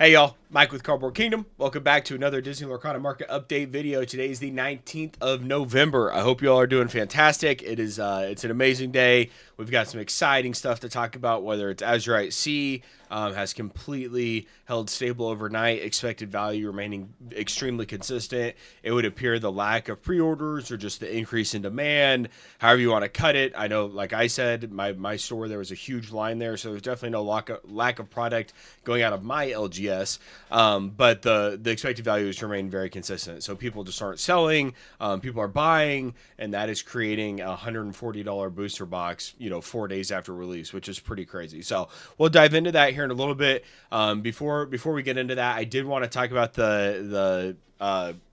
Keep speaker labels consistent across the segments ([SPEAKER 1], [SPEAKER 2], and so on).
[SPEAKER 1] Hey y'all, Mike with Cardboard Kingdom. Welcome back to another Disney Lorcana Market Update video. Today is the 19th of November. I hope you all are doing fantastic. It's an amazing day. We've got some exciting stuff to talk about, whether it's Azurite C, has completely held stable overnight, expected value remaining extremely consistent. It would appear the lack of pre-orders or just the increase in demand, however you want to cut it. I know, like I said, my store, there was a huge line there, so there's definitely no lack of product going out of my LGS, but the expected values remain very consistent. So people just aren't selling, people are buying, and that is creating a $140 booster box, 4 days after release, which is pretty crazy. So we'll dive into that here in a little bit. Before we get into that, I did want to talk about the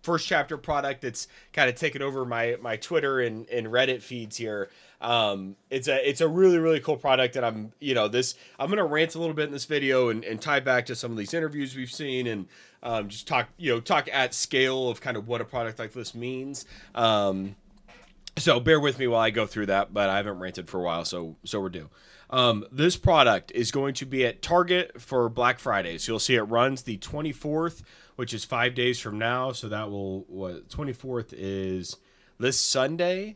[SPEAKER 1] first chapter product that's kind of taken over my Twitter and Reddit feeds here. It's a really cool product, and I'm gonna rant a little bit in this video and tie back to some of these interviews we've seen, and just talk at scale of kind of what a product like this means. So bear with me while I go through that, but I haven't ranted for a while, so we're due. This product is going to be at Target for Black Friday. So you'll see it runs the 24th, which is 5 days from now. So that will, 24th is this Sunday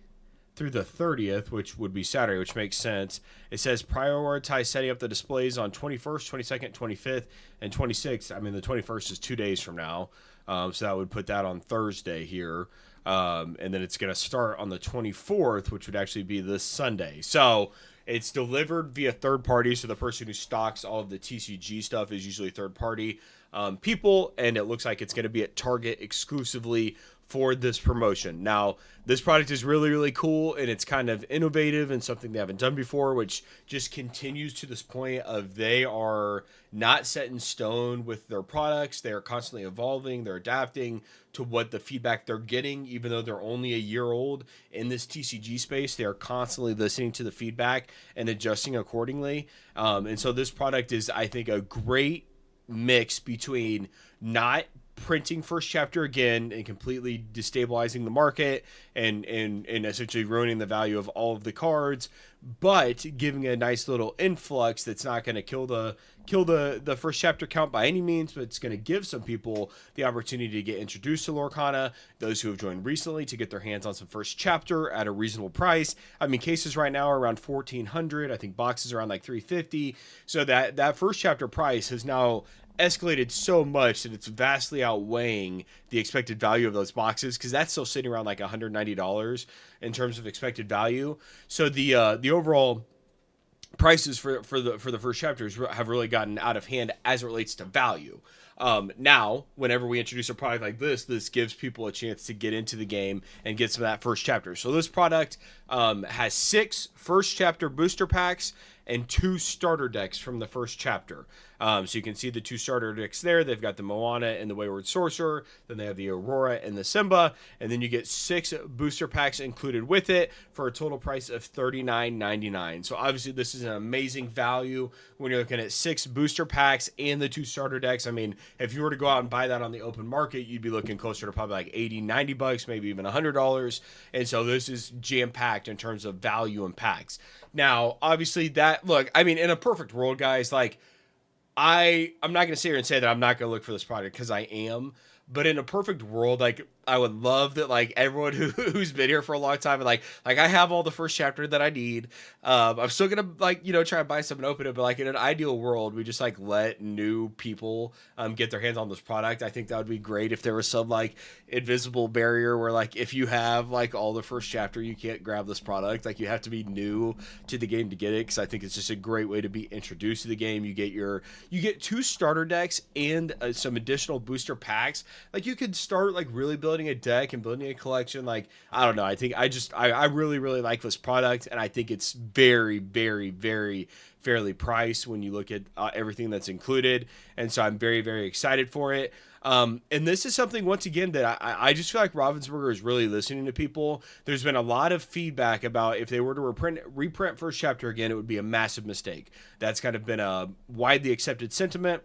[SPEAKER 1] through the 30th, which would be Saturday, which makes sense. It says prioritize setting up the displays on 21st, 22nd, 25th, and 26th. I mean, the 21st is 2 days from now. So that would put that on Thursday here. And then it's going to start on the 24th, which would actually be this Sunday. So it's delivered via third party. So the person who stocks all of the TCG stuff is usually third party people. And it looks like it's going to be at Target exclusively for this promotion. Now, this product is really cool, and it's kind of innovative and something they haven't done before, which just continues to this point of they are not set in stone with their products. They are constantly evolving. They're adapting to what the feedback they're getting, even though they're only a year old in this TCG space. They are constantly listening to the feedback and adjusting accordingly. And so this product is, I think, a great mix between not printing first chapter again and completely destabilizing the market and essentially ruining the value of all of the cards, but giving a nice little influx that's not going to kill the first chapter count by any means, but it's going to give some people the opportunity to get introduced to Lorcana, those who have joined recently, to get their hands on some first chapter at a reasonable price. I mean, cases right now are around 1,400. I think boxes are around like 350. So that first chapter price has now escalated so much that it's vastly outweighing the expected value of those boxes, because that's still sitting around like $190 in terms of expected value. So the overall prices for the first chapters have really gotten out of hand as it relates to value. Now, whenever we introduce a product like this gives people a chance to get into the game and get some of that first chapter. So this product has 6 first chapter booster packs and 2 starter decks from the first chapter. So you can see the 2 starter decks there. They've got the Moana and the Wayward Sorcerer. Then they have the Aurora and the Simba. And then you get 6 booster packs included with it for a total price of $39.99. So obviously this is an amazing value when you're looking at 6 booster packs and the 2 starter decks. I mean, if you were to go out and buy that on the open market, you'd be looking closer to probably like $80, $90, maybe even $100. And so this is jam-packed in terms of value and packs. Now, obviously look, I mean, in a perfect world, guys, like, I'm not going to sit here and say that I'm not going to look for this product, because I am. But in a perfect world, like, I would love that, like, everyone who's been here for a long time, and like I have all the first chapter that I need. I'm still gonna, like, try and buy some and open it, but like in an ideal world, we just like let new people get their hands on this product. I think that would be great if there was some like invisible barrier where, like, if you have like all the first chapter, you can't grab this product. Like, you have to be new to the game to get it, because I think it's just a great way to be introduced to the game. You get 2 starter decks and some additional booster packs. Like, you could start like really building a deck and building a collection. Like, I don't know, I think I really like this product, and I think it's very fairly priced when you look at everything that's included, and so I'm very excited for it. And this is something, once again, that I just feel like Ravensburger is really listening to people. There's been a lot of feedback about if they were to reprint first chapter again, it would be a massive mistake. That's kind of been a widely accepted sentiment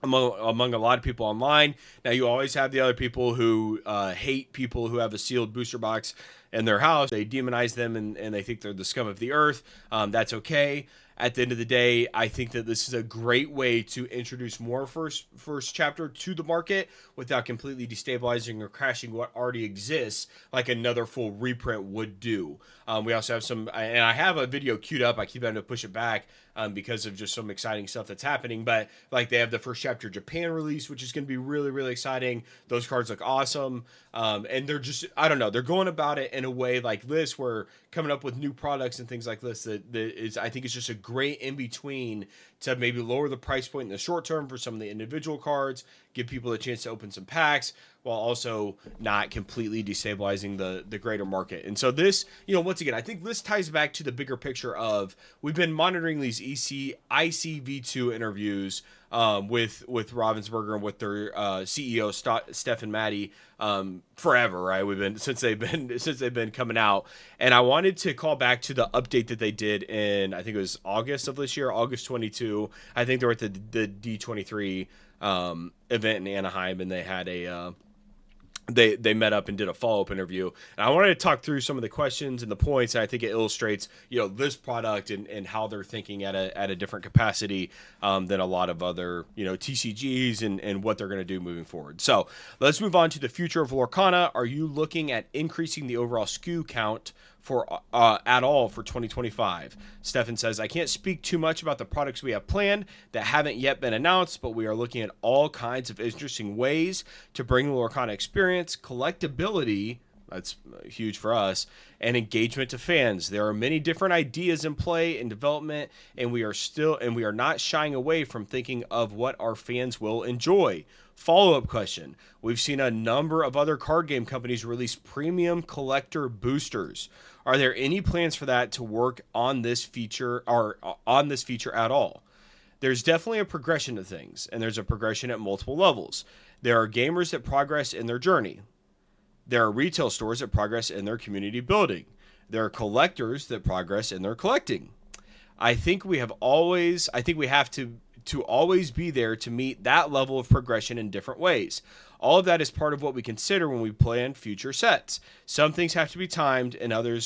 [SPEAKER 1] among a lot of people online. Now, you always have the other people who hate people who have a sealed booster box in their house. They demonize them, and they think they're the scum of the earth. That's okay. at the end of the day, I think that this is a great way to introduce more first chapter to the market without completely destabilizing or crashing what already exists, like another full reprint would do. We also have some, and I have a video queued up. I keep having to push it back because of just some exciting stuff that's happening. But like they have the first chapter Japan release, which is going to be really, really exciting. Those cards look awesome. And they're just, I don't know, they're going about it in a way like this, where coming up with new products and things like this that is, I think it's just a great in between to maybe lower the price point in the short term for some of the individual cards, give people a chance to open some packs, while also not completely destabilizing the greater market. And so this, once again, I think this ties back to the bigger picture of, we've been monitoring these ICV2 interviews with Ravensburger and with their CEO Steph and Maddie forever, right? We've been since they've been coming out, and I wanted to call back to the update that they did in, I think it was August of this year, August 22. I think they were at the D23 event in Anaheim, and they had a they met up and did a follow-up interview, and I wanted to talk through some of the questions and the points, and I think it illustrates this product and how they're thinking at a different capacity than a lot of other TCGs and what they're going to do moving forward. So let's move on to the future of Lorcana. Are you looking at increasing the overall SKU count for at all for 2025? Stefan says, I can't speak too much about the products we have planned that haven't yet been announced, but we are looking at all kinds of interesting ways to bring the Lorcana experience, collectibility, that's huge for us, and engagement to fans. There are many different ideas in play and development, and we are not shying away from thinking of what our fans will enjoy. Follow-up question. We've seen a number of other card game companies release premium collector boosters. Are there any plans for that to work on this feature at all? There's definitely a progression to things, and there's a progression at multiple levels. There are gamers that progress in their journey. There are retail stores that progress in their community building. There are collectors that progress in their collecting. I think we have to always be there to meet that level of progression in different ways. All of that is part of what we consider when we plan future sets. Some things have to be timed, and other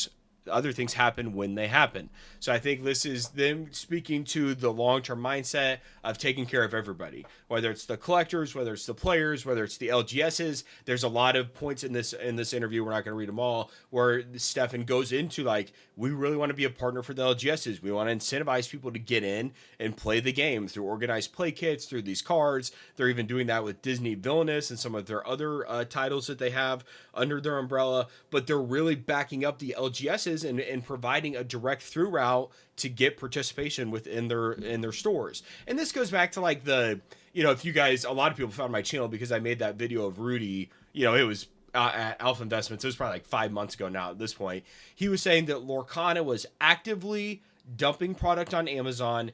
[SPEAKER 1] things happen when they happen. So I think this is them speaking to the long-term mindset of taking care of everybody, whether it's the collectors, whether it's the players, whether it's the LGSs. There's a lot of points in this interview, we're not going to read them all, where Stefan goes into like, we really want to be a partner for the LGSs. We want to incentivize people to get in and play the game through organized play kits, through these cards. They're even doing that with Disney Villainous and some of their other titles that they have under their umbrella, but they're really backing up the LGSs and providing a direct through route to get participation within their stores. And this goes back to like if you guys, a lot of people found my channel because I made that video of Rudy, it was at Alpha Investments. It was probably like 5 months ago now at this point. He was saying that Lorcana was actively dumping product on Amazon,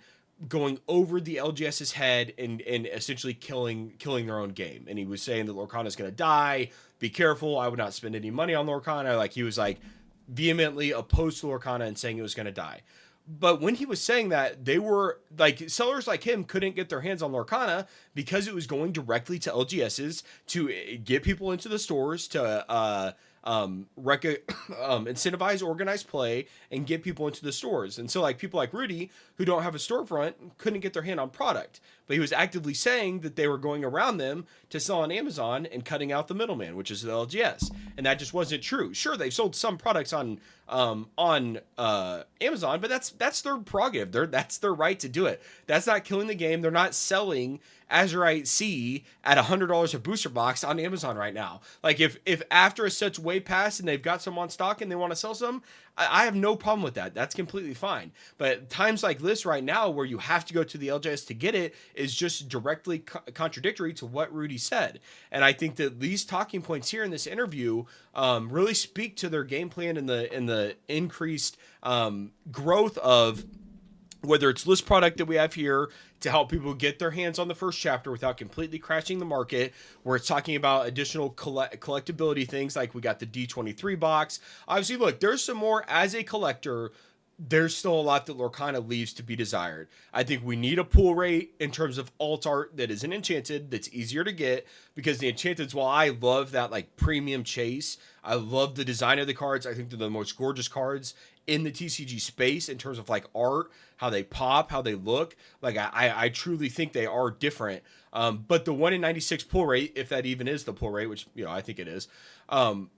[SPEAKER 1] going over the LGS's head and essentially killing their own game. And he was saying that Lorcana is going to die. Be careful. I would not spend any money on Lorcana. Like, he was like vehemently opposed to Lorcana and saying it was going to die. But when he was saying that, they were like, sellers like him couldn't get their hands on Lorcana because it was going directly to LGSs to get people into the stores, to incentivize organized play and get people into the stores. And so like people like Rudy, who don't have a storefront, couldn't get their hand on product, but he was actively saying that they were going around them to sell on Amazon and cutting out the middleman, which is the LGS. And that just wasn't true. Sure, they've sold some products on Amazon, but that's their prerogative. That's their right to do it. That's not killing the game. They're not selling Azurite C at $100 a booster box on Amazon right now. Like, if after a set's way past and they've got some on stock and they want to sell some, I have no problem with that. That's completely fine. But times like this right now, where you have to go to the LJS to get it, is just directly contradictory to what Rudy said. And I think that these talking points here in this interview really speak to their game plan and the increased growth of, whether it's list product that we have here to help people get their hands on the first chapter without completely crashing the market, where it's talking about additional collectibility things, like we got the D23 box. Obviously, look, there's some more as a collector. There's still a lot that Lorcana leaves to be desired. I think we need a pull rate in terms of alt art that isn't enchanted, that's easier to get, because the enchanteds, while I love that like premium chase, I love the design of the cards. I think they're the most gorgeous cards in the TCG space in terms of like art, how they pop, how they look. Like I truly think they are different. But the 1 in 96 pull rate, if that even is the pull rate, which I think it is,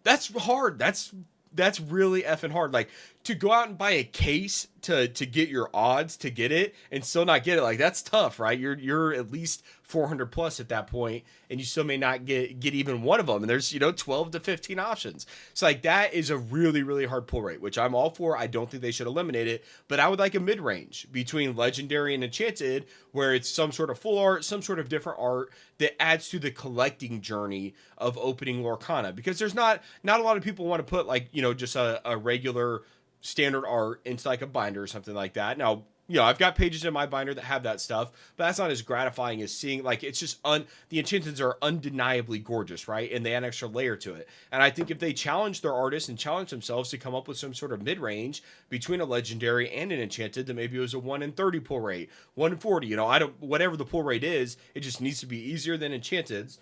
[SPEAKER 1] that's hard. That's really effing hard. Like to go out and buy a case to get your odds to get it and still not get it, like that's tough, right? You're at least 400 plus at that point, and you still may not get even one of them. And there's 12 to 15 options. So like that is a really really hard pull rate, which I'm all for. I don't think they should eliminate it, but I would like a mid range between legendary and enchanted, where it's some sort of full art, some sort of different art that adds to the collecting journey of opening Lorcana, because there's not a lot of people want to put like just a regular standard art into like a binder or something like that. Now, I've got pages in my binder that have that stuff, but that's not as gratifying as seeing like it's just the enchantments are undeniably gorgeous, right? And they add an extra layer to it. And I think if they challenge their artists and challenge themselves to come up with some sort of mid range between a legendary and an enchanted, then maybe it was a 1 in 30 pull rate, 1 in 40. I don't, whatever the pull rate is, it just needs to be easier than enchanteds.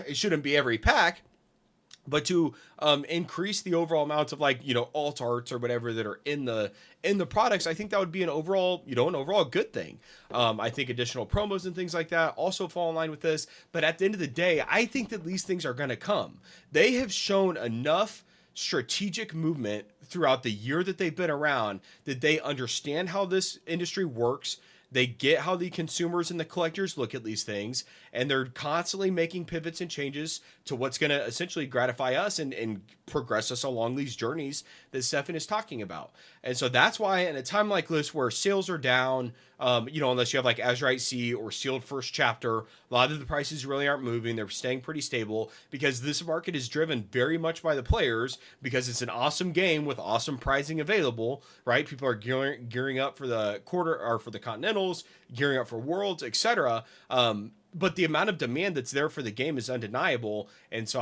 [SPEAKER 1] It shouldn't be every pack, but to increase the overall amounts of like alt arts or whatever that are in the products, I think that would be an overall good thing. I think additional promos and things like that also fall in line with this, but at the end of the day, I think that these things are going to come. They have shown enough strategic movement throughout the year that they've been around that they understand how this industry works. They get how the consumers and the collectors look at these things, and they're constantly making pivots and changes to what's going to essentially gratify us and progress us along these journeys that Stefan is talking about. And so that's why in a time like this where sales are down, unless you have like Azurite C or Sealed First Chapter, a lot of the prices really aren't moving. They're staying pretty stable because this market is driven very much by the players, because it's an awesome game with awesome pricing available, right? People are gearing up for the quarter or for the Continentals, gearing up for Worlds, etc. But the amount of demand that's there for the game is undeniable. And so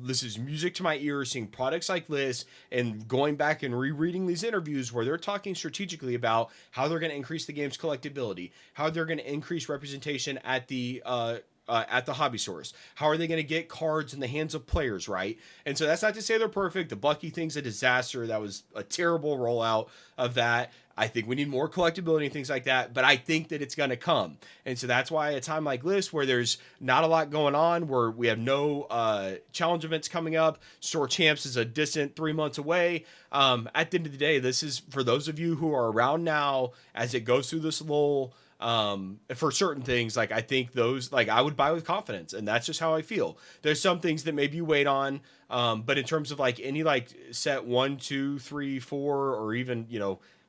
[SPEAKER 1] this is music to my ears, seeing products like this and going back and rereading these interviews where they're talking strategically about how they're going to increase the game's collectability, how they're going to increase representation at the hobby stores. How are they going to get cards in the hands of players, right? And so that's not to say they're perfect. The Bucky thing's a disaster. That was a terrible rollout of that. I think we need more collectability and things like that, but I think that it's going to come. And so that's why a time like this, where there's not a lot going on, where we have no challenge events coming up, Store Champs is a distant 3 months away. At the end of the day, this is for those of you who are around now as it goes through this lull. For certain things, like I think those, like I would buy with confidence, and that's just how I feel. There's some things that maybe you wait on, but in terms of like any like set 1, 2, 3, 4, or even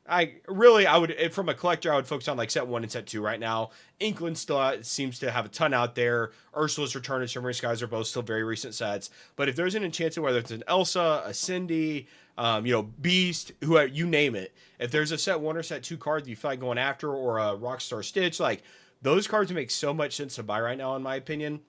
[SPEAKER 1] I would, from a collector, I would focus on like set 1 and set 2 right now. Inkland still seems to have a ton out there. Ursula's Return and Shimmering Skies are both still very recent sets. But if there's an enchanted, whether it's an Elsa, a Cindy, Beast, who you name it, if there's a set 1 or set 2 card that you feel like going after, or a Rockstar Stitch, like those cards make so much sense to buy right now, in my opinion.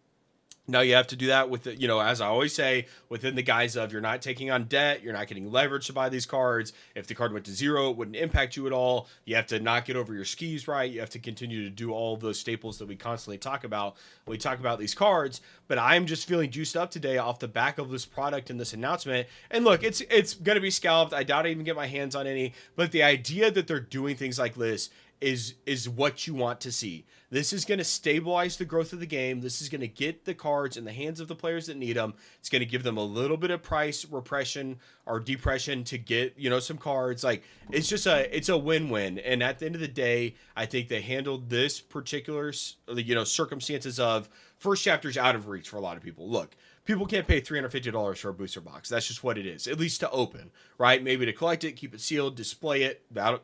[SPEAKER 1] Now you have to do that with the, as I always say, within the guise of you're not taking on debt, you're not getting leverage to buy these cards. If the card went to 0, it wouldn't impact you at all. You have to not get over your skis, right? You have to continue to do all of those staples that we constantly talk about when we talk about these cards. But I'm just feeling juiced up today off the back of this product and this announcement. And look, it's going to be scalped. I doubt I even get my hands on any. But the idea that they're doing things like this is what you want to see. This is going to stabilize the growth of the game. This is going to get the cards in the hands of the players that need them. It's going to give them a little bit of price repression or depression to get, some cards. Like it's a win-win. And at the end of the day, I think they handled this particular, circumstances of First Chapter's out of reach for a lot of people. Look, people can't pay $350 for a booster box. That's just what it is, at least to open, right? Maybe to collect it, keep it sealed, display it. That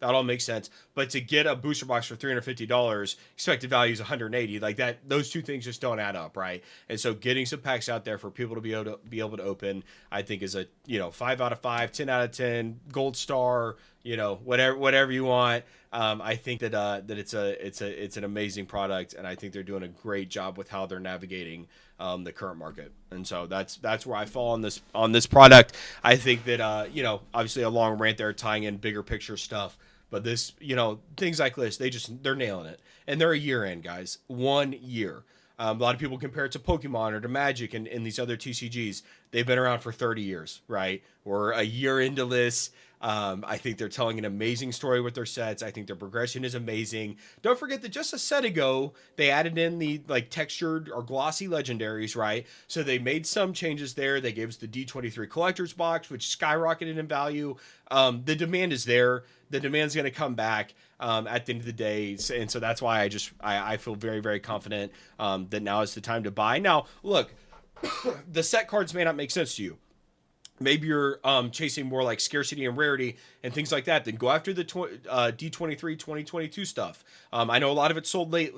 [SPEAKER 1] all makes sense. But to get a booster box for $350, expected value is $180. Like that, those two things just don't add up, right? And so getting some packs out there for people to be able to open, I think is a 5 out of 5, 10 out of 10, gold star, whatever you want. I think that it's an amazing product, and I think they're doing a great job with how they're navigating the current market. And so that's where I fall on this product. I think that obviously a long rant there tying in bigger picture stuff, but this things like this, they're nailing it, and they're a year in, guys. 1 year. A lot of people compare it to Pokemon or to Magic and these other TCGs. they've been around for 30 years, right? We're a year into this. I think they're telling an amazing story with their sets. I think their progression is amazing. Don't forget that just a set ago, they added in the like textured or glossy legendaries, right? So they made some changes there. They gave us the D23 collector's box, which skyrocketed in value. The demand is there. The demand's going to come back at the end of the day. And so that's why I feel very, very confident that now is the time to buy. Now, look, the set cards may not make sense to you. Maybe you're chasing more like scarcity and rarity and things like that, then go after the D23 2022 stuff. I know a lot of it's sold late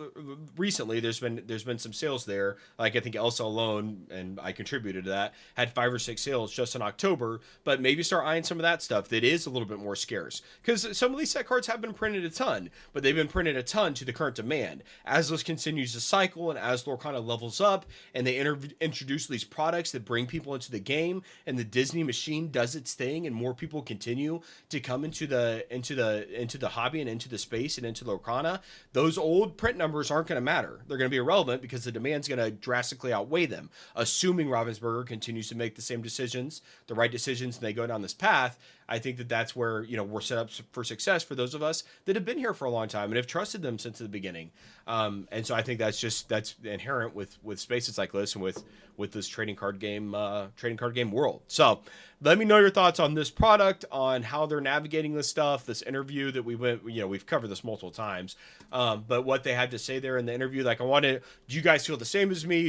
[SPEAKER 1] recently. There's been some sales there. Like I think Elsa alone, and I contributed to that, had 5 or 6 sales just in October. But maybe start eyeing some of that stuff that is a little bit more scarce, because some of these set cards have been printed a ton, but they've been printed a ton to the current demand. As this continues to cycle and as Lorcana levels up and they introduce these products that bring people into the game and the Disney machine does its thing and more people continue to come into the hobby and into the space and into Lorcana, those old print numbers aren't going to matter. They're going to be irrelevant because the demand's going to drastically outweigh them. Assuming Ravensburger continues to make the same decisions, the right decisions, and they go down this path, I think that that's where, you know, we're set up for success for those of us that have been here for a long time and have trusted them since the beginning. And so I think that's inherent with spaces like this and with this trading card game world. So let me know your thoughts on this product, on how they're navigating this stuff, this interview that we've covered this multiple times, but what they had to say there in the interview. Like, do you guys feel the same as me?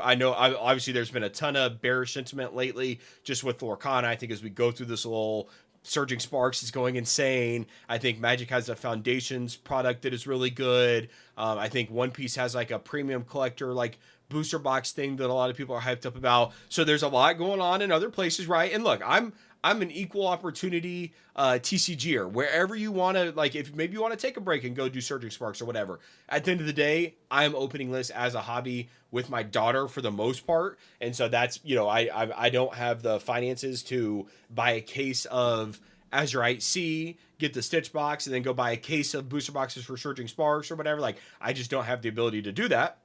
[SPEAKER 1] Obviously there's been a ton of bearish sentiment lately just with Lorcana. I think as we go through this little Surging Sparks is going insane. I think Magic has a Foundations product that is really good. I think One Piece has like a premium collector like booster box thing that a lot of people are hyped up about. So there's a lot going on in other places, right? And look, I'm an equal opportunity TCGer. Wherever you want to, like, if maybe you want to take a break and go do Surging Sparks or whatever. At the end of the day, I'm opening lists as a hobby with my daughter for the most part. And so that's, I don't have the finances to buy a case of Azurite C, get the Stitch box, and then go buy a case of booster boxes for Surging Sparks or whatever. Like, I just don't have the ability to do that.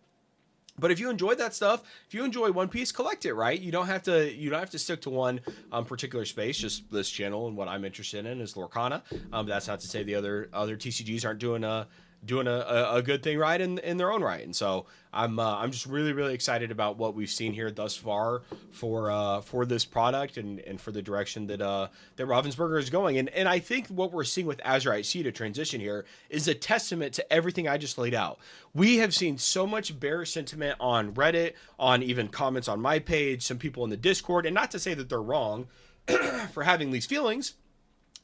[SPEAKER 1] But if you enjoy that stuff, if you enjoy One Piece, collect it, right? You don't have to stick to one particular space. Just this channel and what I'm interested in is Lorcana. That's not to say the other TCGs aren't doing a good thing right in their own right. And so I'm just really, really excited about what we've seen here thus far for this product and for the direction that Ravensburger is going. And I think what we're seeing with Azurite C to transition here is a testament to everything I just laid out. We have seen so much bearish sentiment on Reddit, on even comments on my page, some people in the Discord, and not to say that they're wrong for having these feelings,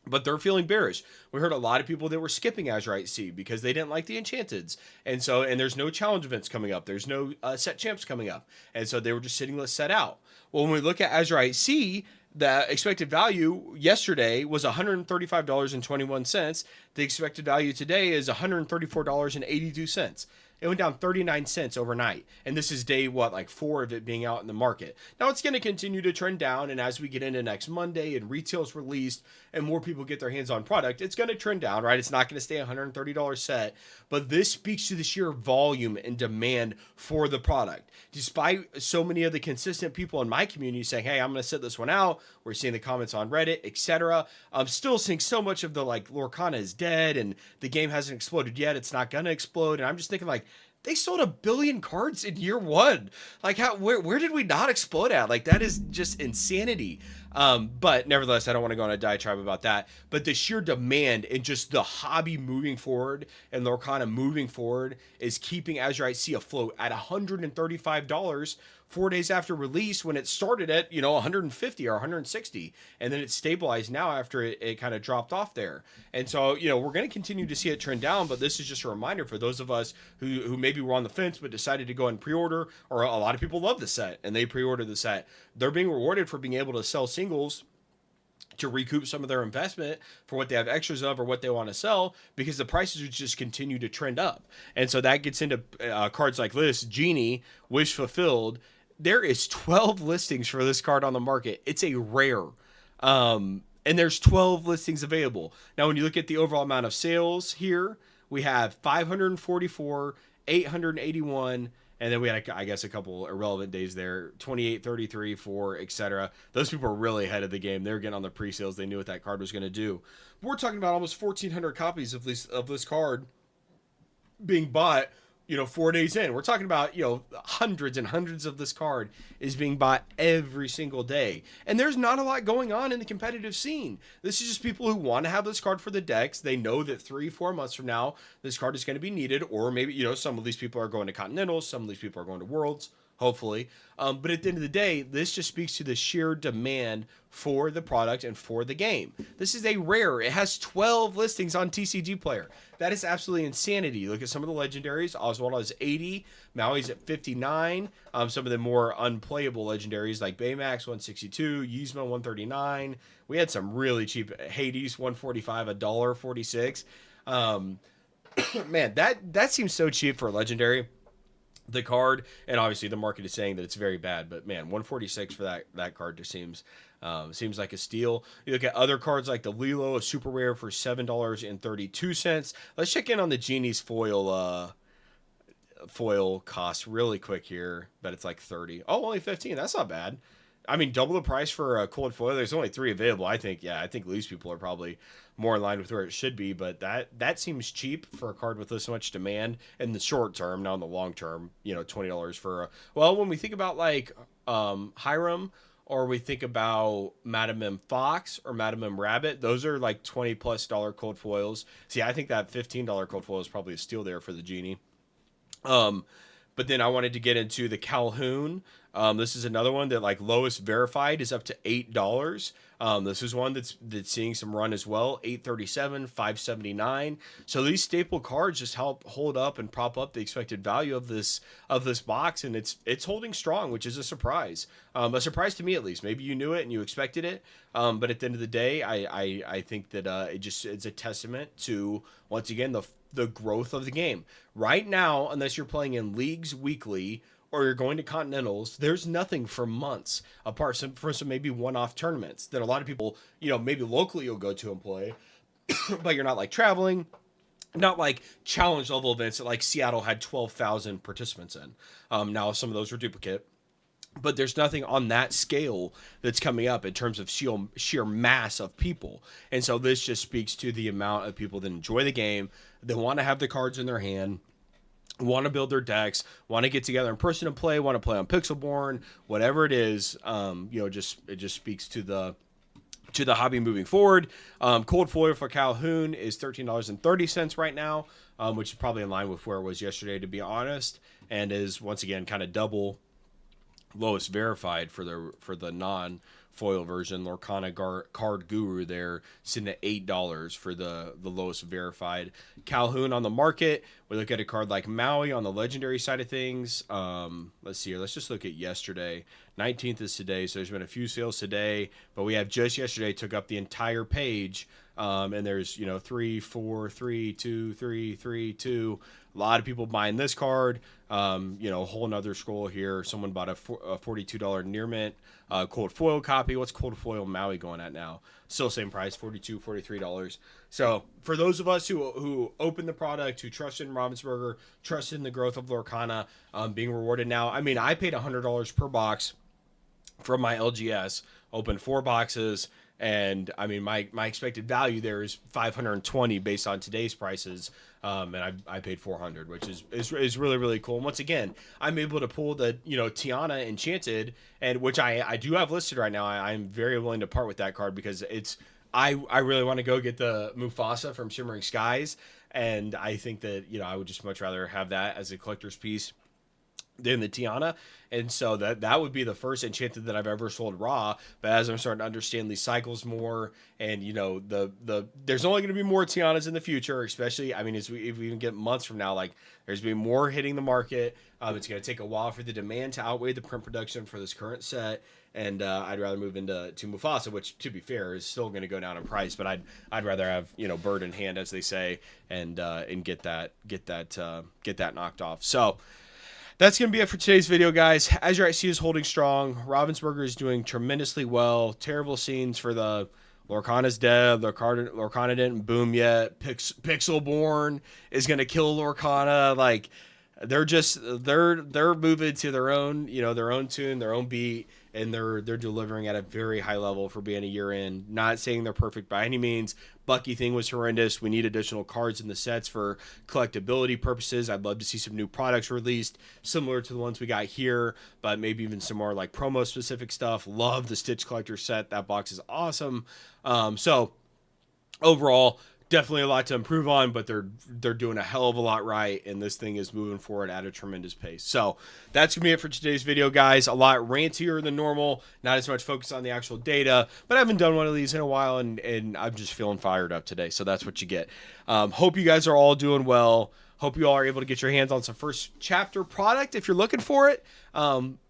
[SPEAKER 1] but they're feeling bearish. We heard a lot of people that were skipping Azurite C because they didn't like the Enchanteds. And there's no challenge events coming up. There's no set champs coming up. And so they were just sitting set out. Well, when we look at Azurite C, the expected value yesterday was $135.21. The expected value today is $134.82. It went down 39 cents overnight. And this is day, 4 of it being out in the market. Now it's going to continue to trend down. And as we get into next Monday and retail's released and more people get their hands on product, it's going to trend down, right? It's not going to stay $130 set. But this speaks to the sheer volume and demand for the product. Despite so many of the consistent people in my community saying, hey, I'm going to sit this one out. We're seeing the comments on Reddit, etc. I'm still seeing so much of the Lorcana is dead and the game hasn't exploded yet. It's not going to explode. And I'm just thinking they sold 1 billion cards in year 1. Where did we not explode at? That is just insanity. But nevertheless, I don't want to go on a diatribe about that. But the sheer demand and just the hobby moving forward and Lorcana moving forward is keeping Azurite C afloat at $135 4 days after release, when it started at 150 or 160, and then it stabilized now after it kind of dropped off there. And so we're going to continue to see it trend down, but this is just a reminder for those of us who maybe were on the fence but decided to go and pre-order, or a lot of people love the set and they pre-ordered the set. They're being rewarded for being able to sell singles to recoup some of their investment for what they have extras of or what they want to sell, because the prices would just continue to trend up. And so that gets into cards like this, Genie, Wish Fulfilled. There is 12 listings for this card on the market. It's a rare. And there's 12 listings available. Now, when you look at the overall amount of sales here, we have 544, 881, And then we had, I guess, a couple irrelevant days there, 28, 33, 4, etc. Those people are really ahead of the game. They're getting on the pre-sales. They knew what that card was going to do. We're talking about almost 1,400 copies of this card being bought, 4 days in. We're talking about, hundreds and hundreds of this card is being bought every single day. And there's not a lot going on in the competitive scene. This is just people who want to have this card for the decks. They know that 3-4 months from now, this card is going to be needed. Or maybe, some of these people are going to Continentals. Some of these people are going to Worlds, hopefully. But at the end of the day, this just speaks to the sheer demand for the product and for the game. This is a rare. It has 12 listings on TCG Player. That is absolutely insanity. Look at some of the legendaries. Oswald is 80. Maui's at 59. Some of the more unplayable legendaries like Baymax 162, Yzma 139. We had some really cheap Hades 145, $1.46. Man, that seems so cheap for a legendary. The card, and obviously the market is saying that it's very bad, but man, 146 for that card just seems like a steal. You look at other cards like the Lilo, a super rare for $7.32. Let's check in on the Genie's foil cost really quick here. Bet it's like 30. Oh, only 15. That's not bad. I mean, double the price for a cold foil. There's only 3 available. I think these people are probably more in line with where it should be, but that seems cheap for a card with this much demand in the short term. Now in the long term, $20 for when we think about like Hiram, or we think about Madam M Fox or Madam M Rabbit, those are like $20+ cold foils. See, I think that $15 cold foil is probably a steal there for the Genie. But then I wanted to get into the Calhoun. This is another one that like lowest verified is up to $8. This is one that's seeing some run as well. $8.37, $5.79. So these staple cards just help hold up and prop up the expected value of this box, and it's holding strong, which is a surprise. A surprise to me at least. Maybe you knew it and you expected it. But at the end of the day, I think that it's a testament to, once again, the growth of the game. Right now, unless you're playing in leagues weekly or you're going to Continentals, there's nothing for months apart from some maybe one-off tournaments that a lot of people, maybe locally you'll go to and play, but you're not like traveling, not like challenge level events that like Seattle had 12,000 participants in. Now some of those were duplicate, but there's nothing on that scale that's coming up in terms of sheer mass of people. And so this just speaks to the amount of people that enjoy the game, that want to have the cards in their hand, want to build their decks, want to get together in person and play, want to play on Pixelborn, whatever it is. It just speaks to the hobby moving forward. Cold foil for Calhoun is $13.30 right now, which is probably in line with where it was yesterday, to be honest, and is once again kind of double lowest verified for the non-foil version. Lorcana Card Guru there sitting at $8 for the lowest verified. Calhoun on the market, we look at a card like Maui on the legendary side of things. Let's see here. Let's just look at yesterday. 19th is today, so there's been a few sales today, but we have just yesterday took up the entire page. And there's 3, 4, 3, 2, 3, 3, 2. A lot of people buying this card. A whole nother scroll here. Someone bought a $42 near mint cold foil copy. What's cold foil Maui going at now? Still same price, $42, $43. So for those of us who open the product, who trust in Ravensburger, trust in the growth of Lorcana, being rewarded now. I mean, I paid $100 per box from my LGS. Opened 4 boxes. And I mean, my expected value there is $520 based on today's prices, and I paid $400, which is really, really cool. And once again, I'm able to pull the Tiana Enchanted, and which I do have listed right now. I'm very willing to part with that card because I really want to go get the Mufasa from Shimmering Skies, and I think that I would just much rather have that as a collector's piece than the Tiana. And so that would be the first enchanted that I've ever sold raw. But as I'm starting to understand these cycles more, and there's only going to be more Tianas in the future, especially if we even get months from now, like there's going to be more hitting the market. It's going to take a while for the demand to outweigh the print production for this current set. And I'd rather move into Mufasa, which to be fair is still going to go down in price, but I'd rather have bird in hand, as they say, and get that knocked off. So that's going to be it for today's video, guys. Azurite C is holding strong. Ravensburger is doing tremendously well. Terrible scenes for the Lorcana's dead. Lorcana didn't boom yet. Pixelborn is going to kill Lorcana. Like, they're moving to their own, their own tune, their own beat, and they're delivering at a very high level for being a year in. Not saying they're perfect by any means. Bucky thing was horrendous. We need additional cards in the sets for collectability purposes. I'd love to see some new products released similar to the ones we got here, but maybe even some more like promo specific stuff. Love the Stitch Collector set. That box is awesome. So overall, definitely a lot to improve on, but they're doing a hell of a lot right, and this thing is moving forward at a tremendous pace. So that's gonna be it for today's video, guys. A lot rantier than normal, not as much focus on the actual data, but I haven't done one of these in a while, and I'm just feeling fired up today. So that's what you get. Hope you guys are all doing well. Hope you all are able to get your hands on some first chapter product if you're looking for it.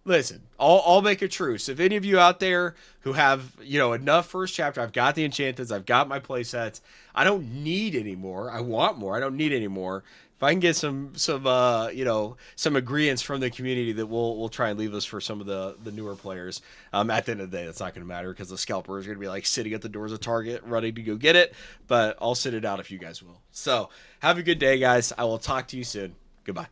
[SPEAKER 1] Listen, I'll make a truce. If any of you out there who have, enough first chapter, I've got the enchantments, I've got my play sets. I don't need any more. I want more. I don't need any more. If I can get some agreements from the community, that we'll try and leave this for some of the newer players. At the end of the day, that's not going to matter because the scalper is going to be like sitting at the doors of Target ready to go get it. But I'll sit it out if you guys will. So have a good day, guys. I will talk to you soon. Goodbye.